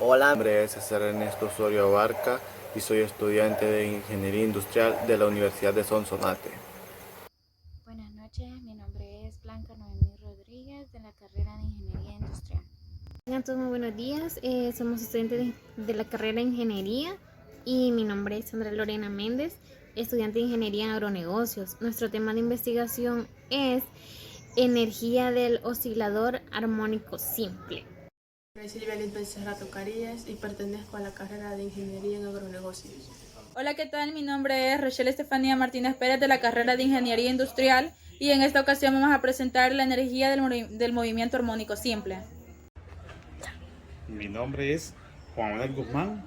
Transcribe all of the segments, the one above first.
Hola, mi nombre es César Ernesto Osorio Abarca y soy estudiante de Ingeniería Industrial de la Universidad de Sonsonate. Buenas noches, mi nombre es Blanca Noemí Rodríguez de la carrera de Ingeniería Industrial. Tengan todos muy buenos días, somos estudiantes de la carrera de Ingeniería y mi nombre es Sandra Lorena Méndez, estudiante de Ingeniería en Agronegocios. Nuestro tema de investigación es energía del oscilador armónico simple. Soy Silvia Lisbeth Serrato Carías y pertenezco a la carrera de Ingeniería en Agronegocios. Hola, ¿qué tal? Mi nombre es Rochelle Estefanía Martínez Pérez de la carrera de Ingeniería Industrial y en esta ocasión vamos a presentar la energía del movimiento armónico simple. Mi nombre es Juan Manuel Guzmán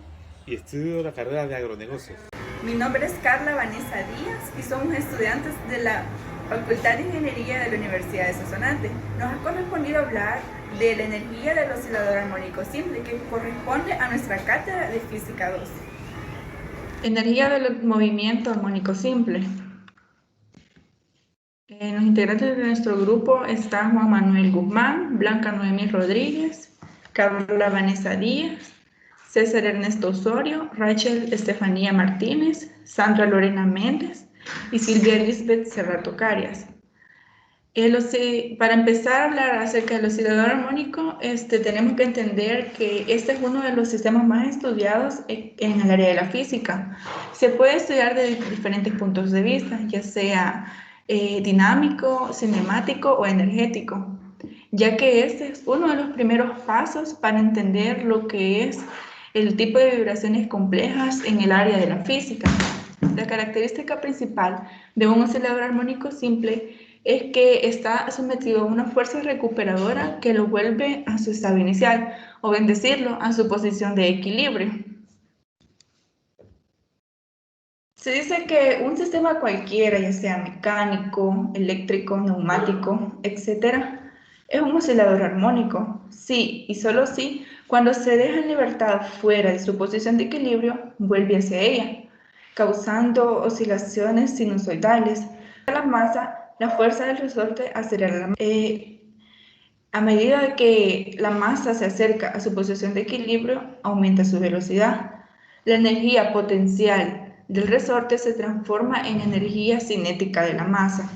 y estudio la carrera de agronegocios. Mi nombre es Carla Vanessa Díaz y somos estudiantes de la Facultad de Ingeniería de la Universidad de Sonsonate. Nos ha correspondido hablar de la energía del oscilador armónico simple que corresponde a nuestra cátedra de Física 2. Energía del movimiento armónico simple. Los integrantes de nuestro grupo están Juan Manuel Guzmán, Blanca Noemí Rodríguez, Carla Vanessa Díaz, César Ernesto Osorio, Rachel Estefanía Martínez, Sandra Lorena Méndez y Silvia Lisbeth Serrato Carias. Para empezar a hablar acerca del oscilador armónico, tenemos que entender que este es uno de los sistemas más estudiados en el área de la física. Se puede estudiar de diferentes puntos de vista, ya sea dinámico, cinemático o energético, ya que este es uno de los primeros pasos para entender lo que es el tipo de vibraciones complejas en el área de la física. La característica principal de un oscilador armónico simple es que está sometido a una fuerza recuperadora que lo vuelve a su estado inicial, o bien decirlo, a su posición de equilibrio. Se dice que un sistema cualquiera, ya sea mecánico, eléctrico, neumático, etc., es un oscilador armónico. Sí, y solo sí, cuando se deja en libertad fuera de su posición de equilibrio, vuelve hacia ella, causando oscilaciones sinusoidales. La masa, la fuerza del resorte acelera la masa. A medida que la masa se acerca a su posición de equilibrio, aumenta su velocidad. La energía potencial del resorte se transforma en energía cinética de la masa.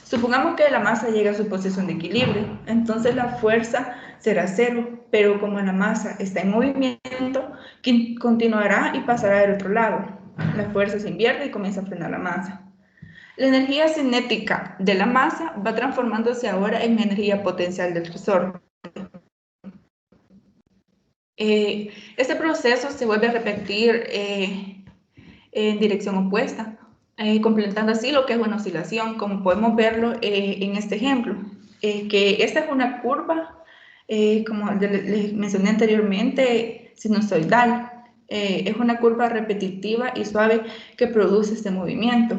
Supongamos que la masa llega a su posición de equilibrio, entonces la fuerza será cero, pero como la masa está en movimiento, continuará y pasará del otro lado. La fuerza se invierte y comienza a frenar la masa. La energía cinética de la masa va transformándose ahora en energía potencial del resorte. Este proceso se vuelve a repetir en dirección opuesta, completando así lo que es una oscilación, como podemos verlo en este ejemplo, que esta es una curva, como les mencioné anteriormente, sinusoidal. Es una curva repetitiva y suave que produce este movimiento.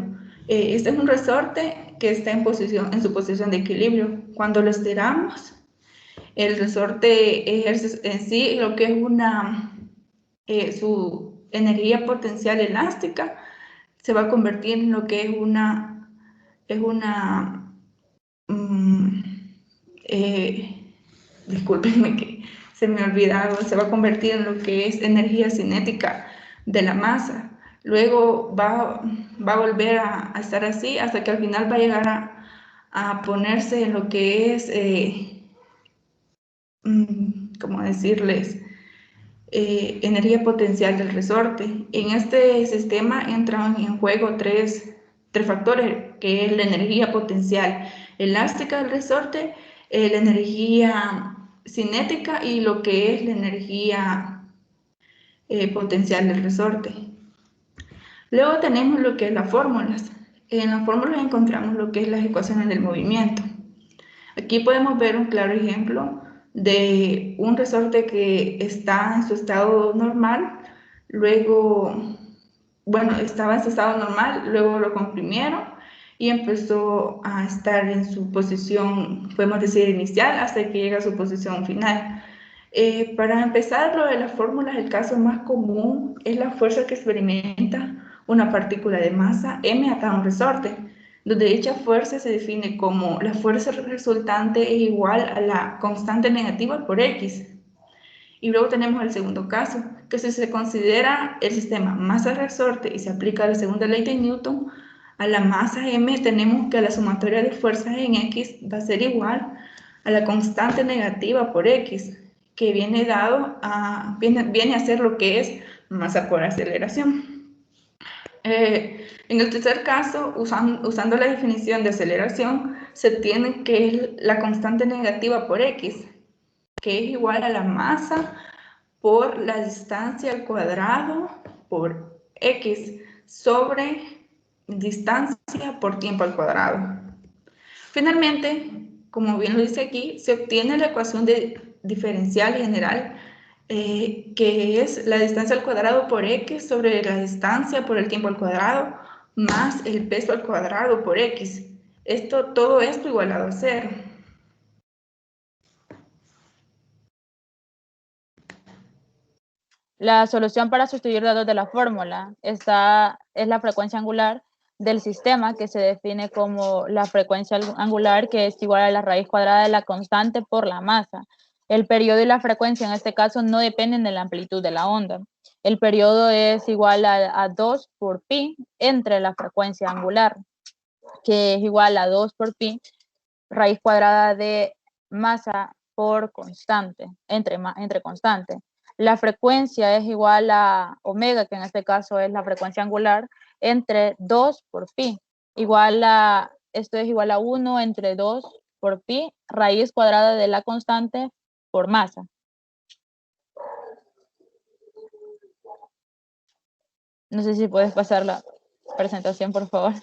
Este es un resorte que está en su posición de equilibrio. Cuando lo estiramos, el resorte ejerce en sí lo que es su energía potencial elástica, se va a convertir en lo que mm, discúlpenme que se me ha olvidado, se va a convertir en lo que es energía cinética de la masa. Luego va a volver a estar así hasta que al final va a llegar a ponerse en lo que es, ¿cómo decirles? Energía potencial del resorte. En este sistema entran en juego tres factores, que es la energía potencial elástica del resorte, la energía cinética y lo que es la energía potencial del resorte. Luego tenemos lo que es las fórmulas. En las fórmulas encontramos lo que es las ecuaciones del movimiento. Aquí podemos ver un claro ejemplo de un resorte que está en su estado normal, luego, bueno, estaba en su estado normal, luego lo comprimieron y empezó a estar en su posición, podemos decir, inicial, hasta que llega a su posición final. Para empezar, lo de las fórmulas, el caso más común es la fuerza que experimenta una partícula de masa m acá un resorte, donde dicha fuerza se define como la fuerza resultante es igual a la constante negativa por x. Y luego tenemos el segundo caso, que si se considera el sistema masa-resorte y se aplica la segunda ley de Newton, a la masa m tenemos que la sumatoria de fuerzas en x va a ser igual a la constante negativa por x, que viene a ser lo que es masa por aceleración. En el tercer caso, usando la definición de aceleración, se tiene que es la constante negativa por x, que es igual a la masa por la distancia al cuadrado por x sobre distancia por tiempo al cuadrado. Finalmente, como bien lo dice aquí, se obtiene la ecuación de diferencial general, que es la distancia al cuadrado por x sobre la distancia por el tiempo al cuadrado más el peso al cuadrado por x. Todo esto igualado a 0. La solución para sustituir datos de la fórmula es la frecuencia angular del sistema, que se define como la frecuencia angular, que es igual a la raíz cuadrada de la constante por la masa. El periodo y la frecuencia en este caso no dependen de la amplitud de la onda. El periodo es igual a 2 por pi entre la frecuencia angular, que es igual a 2 por pi raíz cuadrada de masa por constante, entre constante. La frecuencia es igual a omega, que en este caso es la frecuencia angular, entre 2 por pi. Esto es igual a 1 entre 2 por pi, raíz cuadrada de la constante por masa. No sé si puedes pasar la presentación, por favor.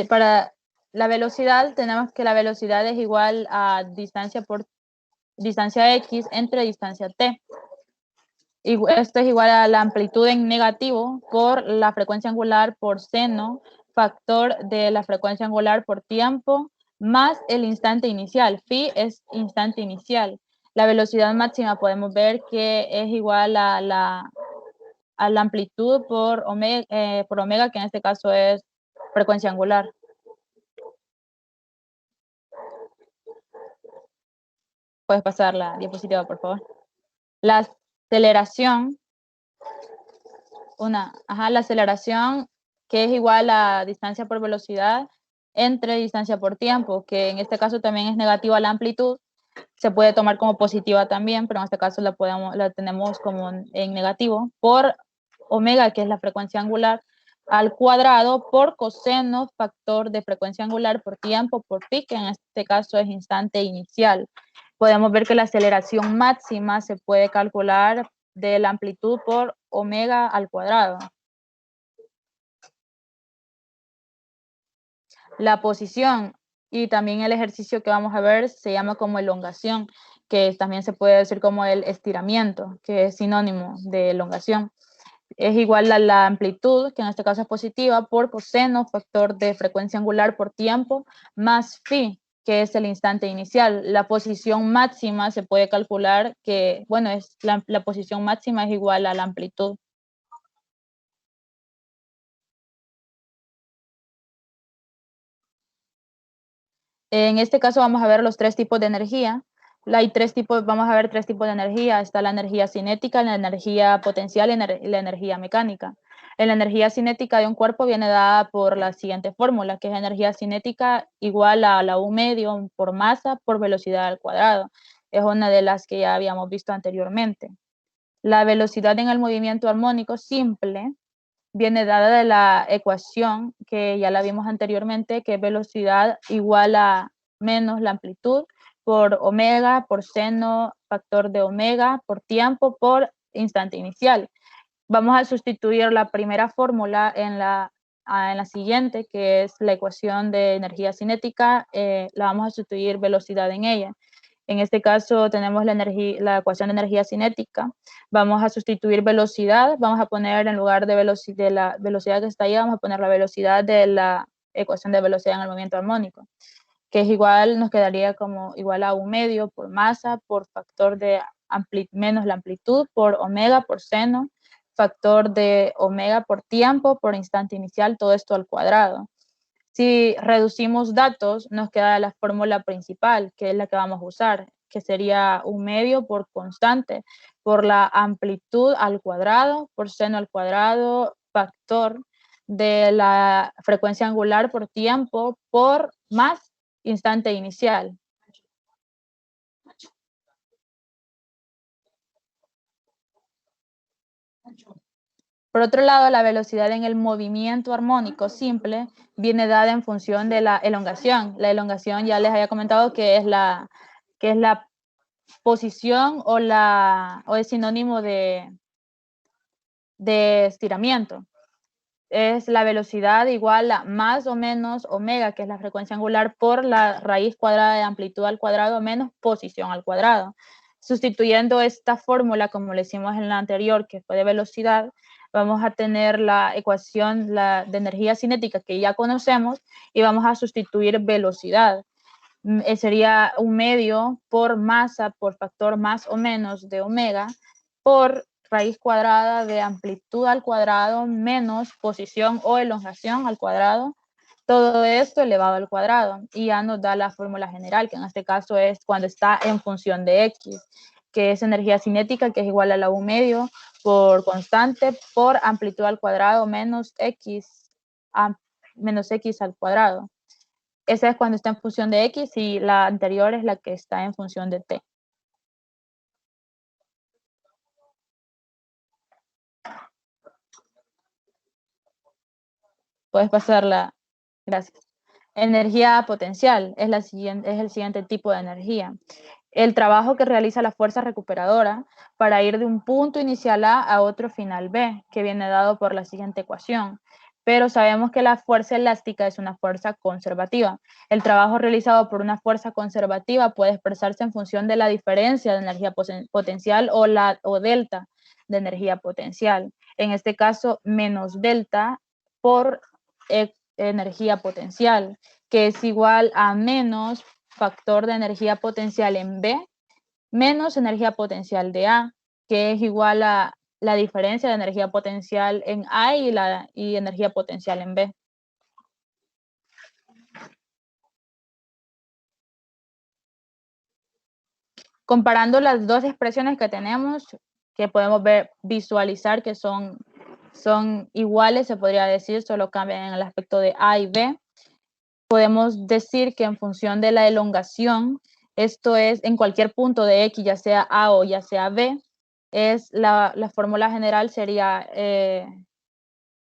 Para la velocidad, tenemos que la velocidad es igual a distancia por distancia x entre distancia t. Y esto es igual a la amplitud en negativo por la frecuencia angular por seno, factor de la frecuencia angular por tiempo, más el instante inicial. Phi es instante inicial. La velocidad máxima podemos ver que es igual a la amplitud por omega, que en este caso es frecuencia angular. Puedes pasar la diapositiva, por favor. La aceleración, la aceleración que es igual a distancia por velocidad entre distancia por tiempo, que en este caso también es negativa a la amplitud, se puede tomar como positiva también, pero en este caso la tenemos como en negativo, por omega, que es la frecuencia angular, al cuadrado por coseno, factor de frecuencia angular por tiempo, por pi, que en este caso es instante inicial. Podemos ver que la aceleración máxima se puede calcular de la amplitud por omega al cuadrado. La posición y también el ejercicio que vamos a ver se llama como elongación, que también se puede decir como el estiramiento, que es sinónimo de elongación. Es igual a la amplitud, que en este caso es positiva, por coseno, factor de frecuencia angular por tiempo, más phi, que es el instante inicial. La posición máxima se puede calcular que, bueno, la posición máxima es igual a la amplitud. En este caso vamos a ver los tres tipos de energía. Vamos a ver tres tipos de energía. Está la energía cinética, la energía potencial y la energía mecánica. La energía cinética de un cuerpo viene dada por la siguiente fórmula, que es energía cinética igual a la U medio por masa por velocidad al cuadrado. Es una de las que ya habíamos visto anteriormente. La velocidad en el movimiento armónico simple viene dada de la ecuación que ya la vimos anteriormente, que es velocidad igual a menos la amplitud por omega, por seno, factor de omega, por tiempo, por instante inicial. Vamos a sustituir la primera fórmula en la siguiente, que es la ecuación de energía cinética, la vamos a sustituir velocidad en ella. En este caso tenemos la ecuación de energía cinética. Vamos a sustituir velocidad, vamos a poner en lugar de la velocidad que está ahí, vamos a poner la velocidad de la ecuación de velocidad en el movimiento armónico, que es igual, nos quedaría como igual a U medio por masa, por factor de menos la amplitud, por omega, por seno, factor de omega por tiempo, por instante inicial, todo esto al cuadrado. Si reducimos datos, nos queda la fórmula principal, que es la que vamos a usar, que sería un medio por constante, por la amplitud al cuadrado, por seno al cuadrado, factor de la frecuencia angular por tiempo, por más instante inicial. Por otro lado, la velocidad en el movimiento armónico simple viene dada en función de la elongación. La elongación ya les había comentado que es la posición o es sinónimo de estiramiento. Es la velocidad igual a más o menos omega, que es la frecuencia angular, por la raíz cuadrada de amplitud al cuadrado menos posición al cuadrado. Sustituyendo esta fórmula, como le hicimos en la anterior, que fue de velocidad, vamos a tener la ecuación de energía cinética que ya conocemos y vamos a sustituir velocidad. Sería un medio por masa, por factor más o menos de omega, por raíz cuadrada de amplitud al cuadrado menos posición o elongación al cuadrado. Todo esto elevado al cuadrado y ya nos da la fórmula general, que en este caso es cuando está en función de X, que es energía cinética, que es igual a la U medio por constante por amplitud al cuadrado menos X al cuadrado. Esa es cuando está en función de X y la anterior es la que está en función de T. Puedes pasarla. Gracias. Energía potencial es el siguiente tipo de energía. El trabajo que realiza la fuerza recuperadora para ir de un punto inicial A a otro final B, que viene dado por la siguiente ecuación. Pero sabemos que la fuerza elástica es una fuerza conservativa. El trabajo realizado por una fuerza conservativa puede expresarse en función de la diferencia de energía potencial o delta de energía potencial. En este caso, menos delta por energía potencial, que es igual a menos factor de energía potencial en B menos energía potencial de A, que es igual a la diferencia de energía potencial en A y energía potencial en B. Comparando las dos expresiones que tenemos, que podemos visualizar que son iguales, se podría decir, solo cambian en el aspecto de A y B. Podemos decir que en función de la elongación, esto es en cualquier punto de X, ya sea A o ya sea B, es la fórmula general sería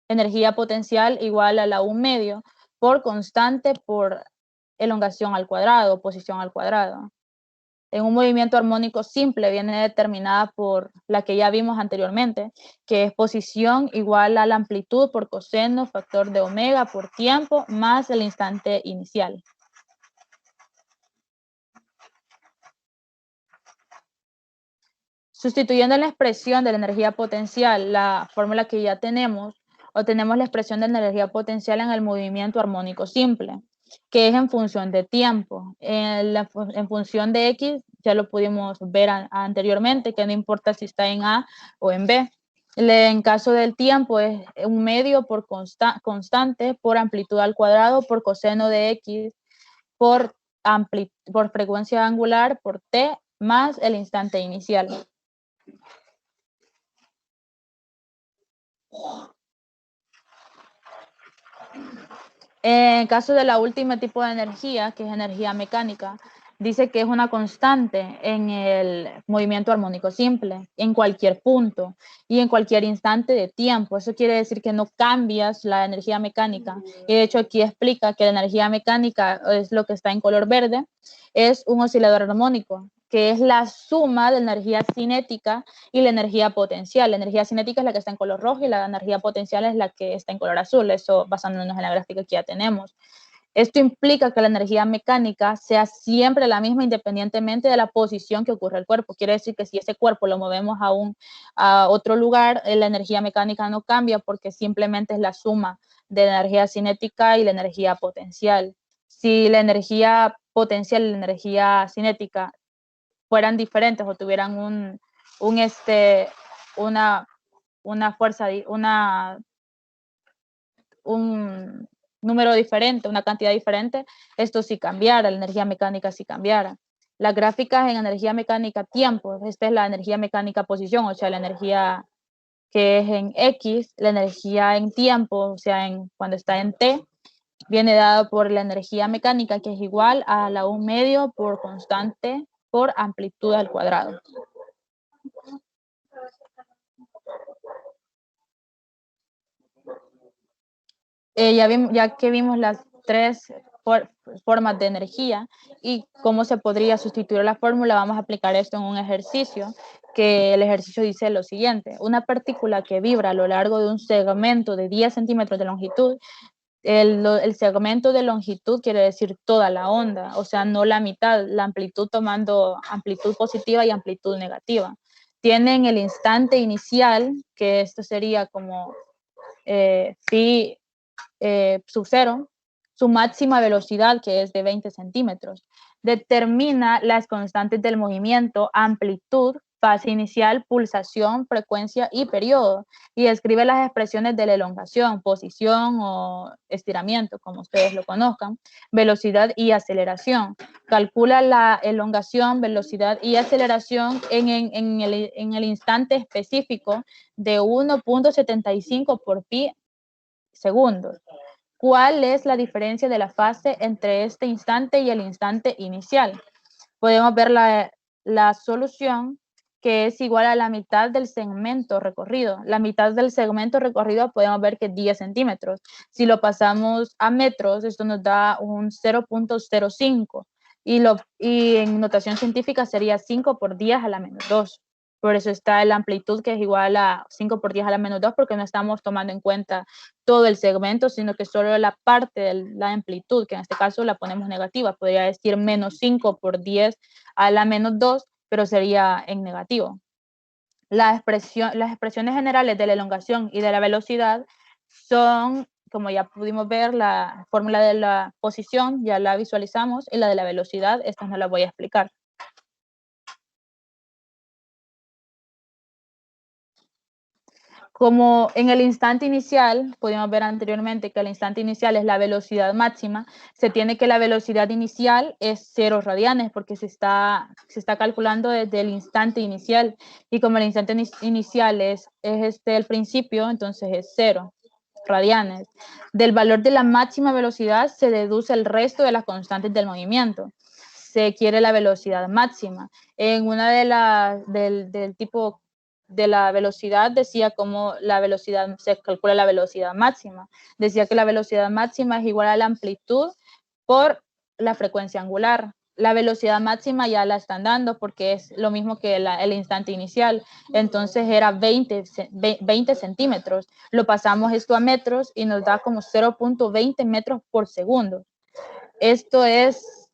energía potencial igual a la U medio por constante por elongación al cuadrado, posición al cuadrado. En un movimiento armónico simple viene determinada por la que ya vimos anteriormente, que es posición igual a la amplitud por coseno, factor de omega por tiempo, más el instante inicial. Sustituyendo la expresión de la energía potencial, la fórmula que ya tenemos, obtenemos la expresión de energía potencial en el movimiento armónico simple, que es en función de tiempo. En función de X, ya lo pudimos ver anteriormente, que no importa si está en A o en B. En caso del tiempo es un medio por constante por amplitud al cuadrado por coseno de X por frecuencia angular por T más el instante inicial. En caso de la última tipo de energía, que es energía mecánica, dice que es una constante en el movimiento armónico simple, en cualquier punto y en cualquier instante de tiempo. Eso quiere decir que no cambias la energía mecánica. Y de hecho aquí explica que la energía mecánica es lo que está en color verde, es un oscilador armónico, que es la suma de energía cinética y la energía potencial. La energía cinética es la que está en color rojo y la energía potencial es la que está en color azul, eso basándonos en la gráfica que ya tenemos. Esto implica que la energía mecánica sea siempre la misma independientemente de la posición que ocurre el cuerpo. Quiere decir que si ese cuerpo lo movemos a otro lugar, la energía mecánica no cambia porque simplemente es la suma de la energía cinética y la energía potencial. Si la energía potencial y la energía cinética fueran diferentes o tuvieran una fuerza, número diferente, una cantidad diferente, esto sí cambiara, la energía mecánica sí cambiara. Las gráficas en energía mecánica tiempo, esta es la energía mecánica posición, o sea, la energía que es en X, la energía en tiempo, o sea, cuando está en T, viene dado por la energía mecánica, que es igual a la 1 medio por constante por amplitud al cuadrado. Ya que vimos las tres formas de energía y cómo se podría sustituir la fórmula, vamos a aplicar esto en un ejercicio, que el ejercicio dice lo siguiente: una partícula que vibra a lo largo de un segmento de 10 centímetros de longitud, el segmento de longitud quiere decir toda la onda, o sea, no la mitad, la amplitud tomando amplitud positiva y amplitud negativa. Tienen el instante inicial, que esto sería como phi sub 0, su máxima velocidad, que es de 20 centímetros. Determina las constantes del movimiento, amplitud, fase inicial, pulsación, frecuencia y periodo. Y describe las expresiones de la elongación, posición o estiramiento, como ustedes lo conozcan, velocidad y aceleración. Calcula la elongación, velocidad y aceleración en el instante específico de 1.75 por pi segundos. ¿Cuál es la diferencia de la fase entre este instante y el instante inicial? Podemos ver la solución, que es igual a la mitad del segmento recorrido. La mitad del segmento recorrido podemos ver que es 10 centímetros. Si lo pasamos a metros, esto nos da un 0.05. Y en notación científica sería 5 por 10 a la menos 2. Por eso está la amplitud, que es igual a 5 por 10 a la menos 2, porque no estamos tomando en cuenta todo el segmento, sino que solo la parte de la amplitud, que en este caso la ponemos negativa. Podría decir menos 5 por 10 a la menos 2, pero sería en negativo. Las expresiones generales de la elongación y de la velocidad son, como ya pudimos ver, la fórmula de la posición, ya la visualizamos, y la de la velocidad, esta no la voy a explicar. Como en el instante inicial, pudimos ver anteriormente que el instante inicial es la velocidad máxima, se tiene que la velocidad inicial es 0 radianes, porque se está calculando desde el instante inicial, y como el instante inicial es el principio, entonces es 0 radianes. Del valor de la máxima velocidad se deduce el resto de las constantes del movimiento. Se quiere la velocidad máxima. En una del tipo de la velocidad decía cómo la velocidad, se calcula la velocidad máxima. Decía que la velocidad máxima es igual a la amplitud por la frecuencia angular. La velocidad máxima ya la están dando porque es lo mismo que el instante inicial. Entonces era 20 centímetros. Lo pasamos esto a metros y nos da como 0.20 metros por segundo. Esto es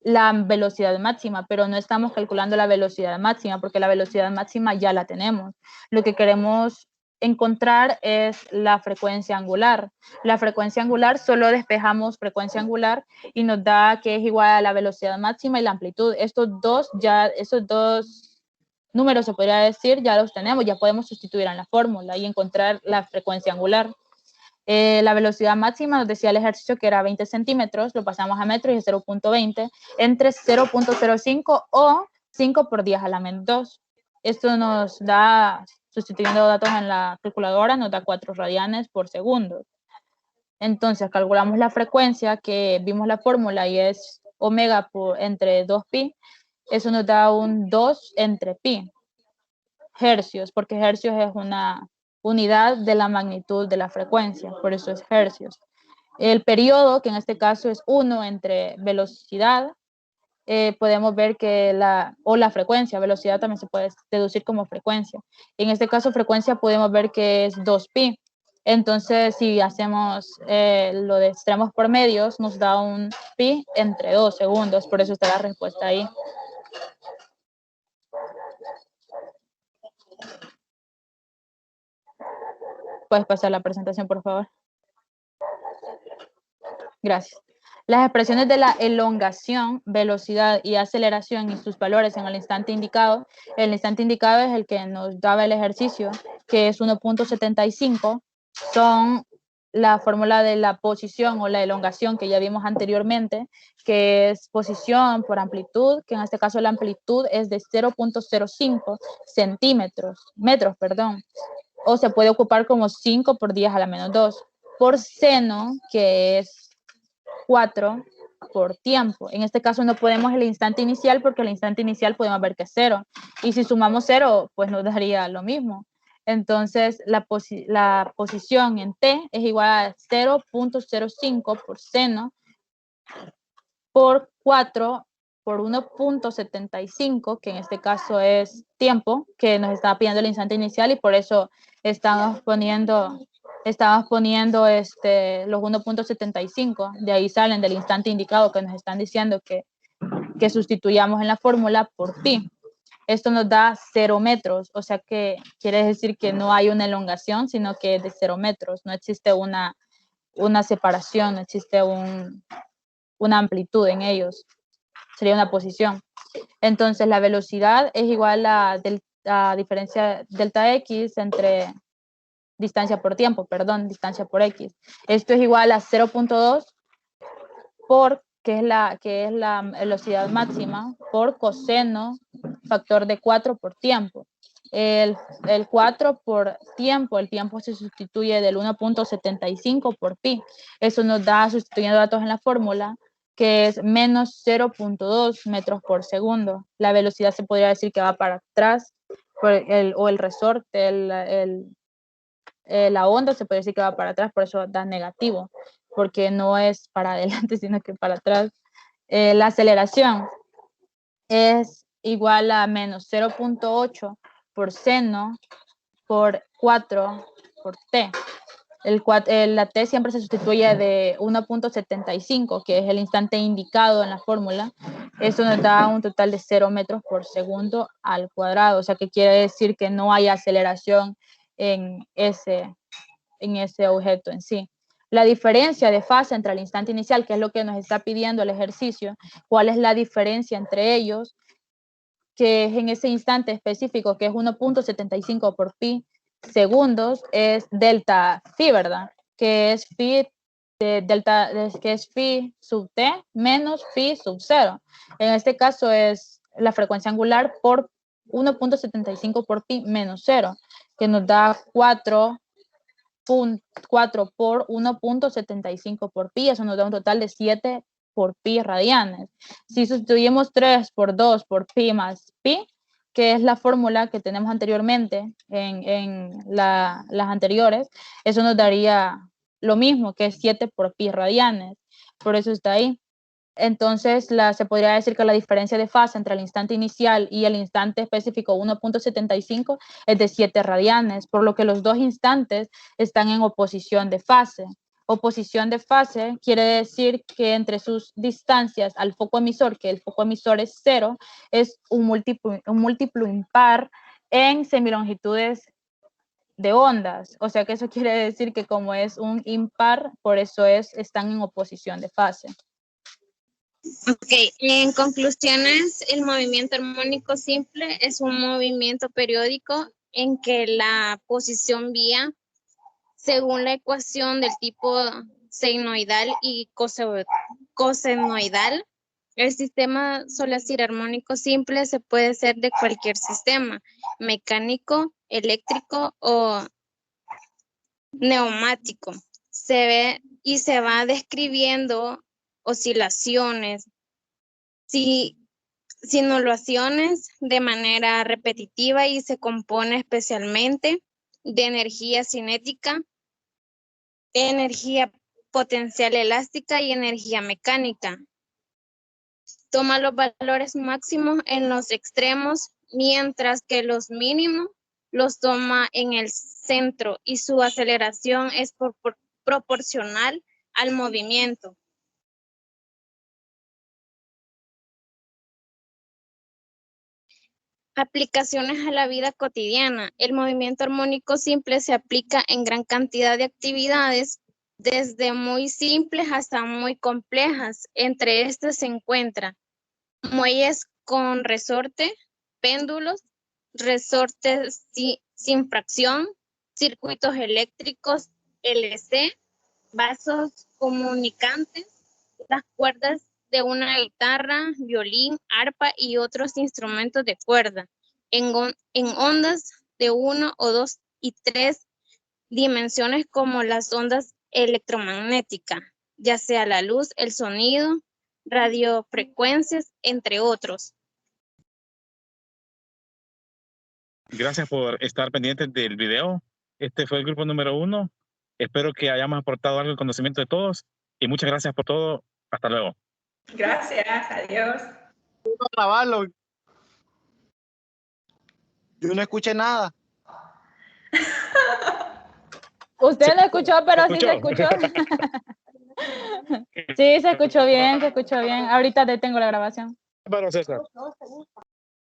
la velocidad máxima, pero no estamos calculando la velocidad máxima porque la velocidad máxima ya la tenemos. Lo que queremos encontrar es la frecuencia angular. La frecuencia angular, solo despejamos frecuencia angular y nos da que es igual a la velocidad máxima y la amplitud. Esos dos números, se podría decir, ya los tenemos, ya podemos sustituir en la fórmula y encontrar la frecuencia angular. La velocidad máxima nos decía el ejercicio que era 20 centímetros, lo pasamos a metros y es 0.20, entre 0.05 o 5 por 10 a la menos 2. Esto nos da, sustituyendo datos en la calculadora, nos da 4 radianes por segundo. Entonces calculamos la frecuencia, que vimos la fórmula y es omega entre 2pi, eso nos da un 2 entre pi, hercios, porque hercios es una unidad de la magnitud de la frecuencia, por eso es hercios. El periodo, que en este caso es 1 entre velocidad, podemos ver que la frecuencia, velocidad también se puede deducir como frecuencia. En este caso, frecuencia podemos ver que es 2pi. Entonces, si hacemos lo de extremos por medios, nos da un pi entre 2 segundos, por eso está la respuesta ahí. Puedes pasar la presentación, por favor. Gracias. Las expresiones de la elongación, velocidad y aceleración y sus valores en el instante indicado. El instante indicado es el que nos daba el ejercicio, que es 1.75. Son la fórmula de la posición o la elongación que ya vimos anteriormente, que es posición por amplitud, que en este caso la amplitud es de 0.05 metros, perdón, o se puede ocupar como 5 por 10 a la menos 2, por seno, que es 4 por tiempo. En este caso no podemos el instante inicial porque el instante inicial podemos ver que es 0. Y si sumamos 0, pues nos daría lo mismo. Entonces, la posición en T es igual a 0.05 por seno por 4 por 1.75, que en este caso es tiempo, que nos está pidiendo el instante inicial y por eso estamos poniendo los 1.75, de ahí salen del instante indicado que nos están diciendo que sustituyamos en la fórmula por pi. Esto nos da 0 metros, o sea que quiere decir que no hay una elongación, sino que es de 0 metros, no existe una separación, no existe una amplitud en ellos, sería una posición. Entonces la velocidad es igual a diferencia delta x entre distancia por tiempo, perdón, distancia por x. Esto es igual a 0.2 por, que es la velocidad máxima, por coseno factor de 4 por tiempo. El 4 por tiempo, el tiempo se sustituye del 1.75 por pi. Eso nos da, sustituyendo datos en la fórmula, que es menos 0.2 metros por segundo. La velocidad se podría decir que va para atrás, o el resorte, la onda se puede decir que va para atrás, por eso da negativo, porque no es para adelante, sino que para atrás. La aceleración es igual a menos 0.8 por seno por 4 por t. La t siempre se sustituye de 1.75, que es el instante indicado en la fórmula. Eso nos da un total de 0 metros por segundo al cuadrado, o sea que quiere decir que no hay aceleración en ese objeto en sí. La diferencia de fase entre el instante inicial, que es lo que nos está pidiendo el ejercicio, cuál es la diferencia entre ellos, que es en ese instante específico, que es 1.75 por pi segundos, es delta phi, ¿verdad? Que es phi que es phi sub t menos phi sub 0. En este caso es la frecuencia angular por 1.75 por pi menos 0, que nos da 4 por 1.75 por pi, eso nos da un total de 7 por pi radianes. Si sustituimos 3 por 2 por pi más pi, que es la fórmula que tenemos anteriormente en las anteriores, eso nos daría lo mismo, que es 7 por pi radianes. Por eso está ahí. Entonces, se podría decir que la diferencia de fase entre el instante inicial y el instante específico 1.75 es de 7 radianes, por lo que los dos instantes están en oposición de fase. Oposición de fase quiere decir que entre sus distancias al foco emisor, que el foco emisor es 0, es un múltiplo impar en semilongitudes de ondas. O sea que eso quiere decir que como es un impar, por eso están en oposición de fase. Ok, en conclusiones, el movimiento armónico simple es un movimiento periódico en que la posición vía, según la ecuación del tipo senoidal y cosenoidal, el sistema solar armónico simple se puede hacer de cualquier sistema, mecánico, eléctrico o neumático. Se va describiendo oscilaciones, simulaciones de manera repetitiva y se compone especialmente de energía cinética, energía potencial elástica y energía mecánica. Toma los valores máximos en los extremos, mientras que los mínimos los toma en el centro y su aceleración es proporcional al movimiento. Aplicaciones a la vida cotidiana. El movimiento armónico simple se aplica en gran cantidad de actividades, desde muy simples hasta muy complejas. Entre estas se encuentran muelles con resorte, péndulos, resortes sin fracción, circuitos eléctricos LC, vasos comunicantes, las cuerdas de una guitarra, violín, arpa y otros instrumentos de cuerda, en ondas de 1 o 2 y 3 dimensiones como las ondas electromagnéticas, ya sea la luz, el sonido, radiofrecuencias, entre otros. Gracias por estar pendientes del video. Este fue el grupo número 1. Espero que hayamos aportado algo de conocimiento de todos y muchas gracias por todo. Hasta luego. Gracias, adiós. Grabarlo. Yo no escuché nada. Usted lo escuchó, pero sí se escuchó. Sí, se escuchó bien, se escuchó bien. Ahorita detengo la grabación. Bueno, César.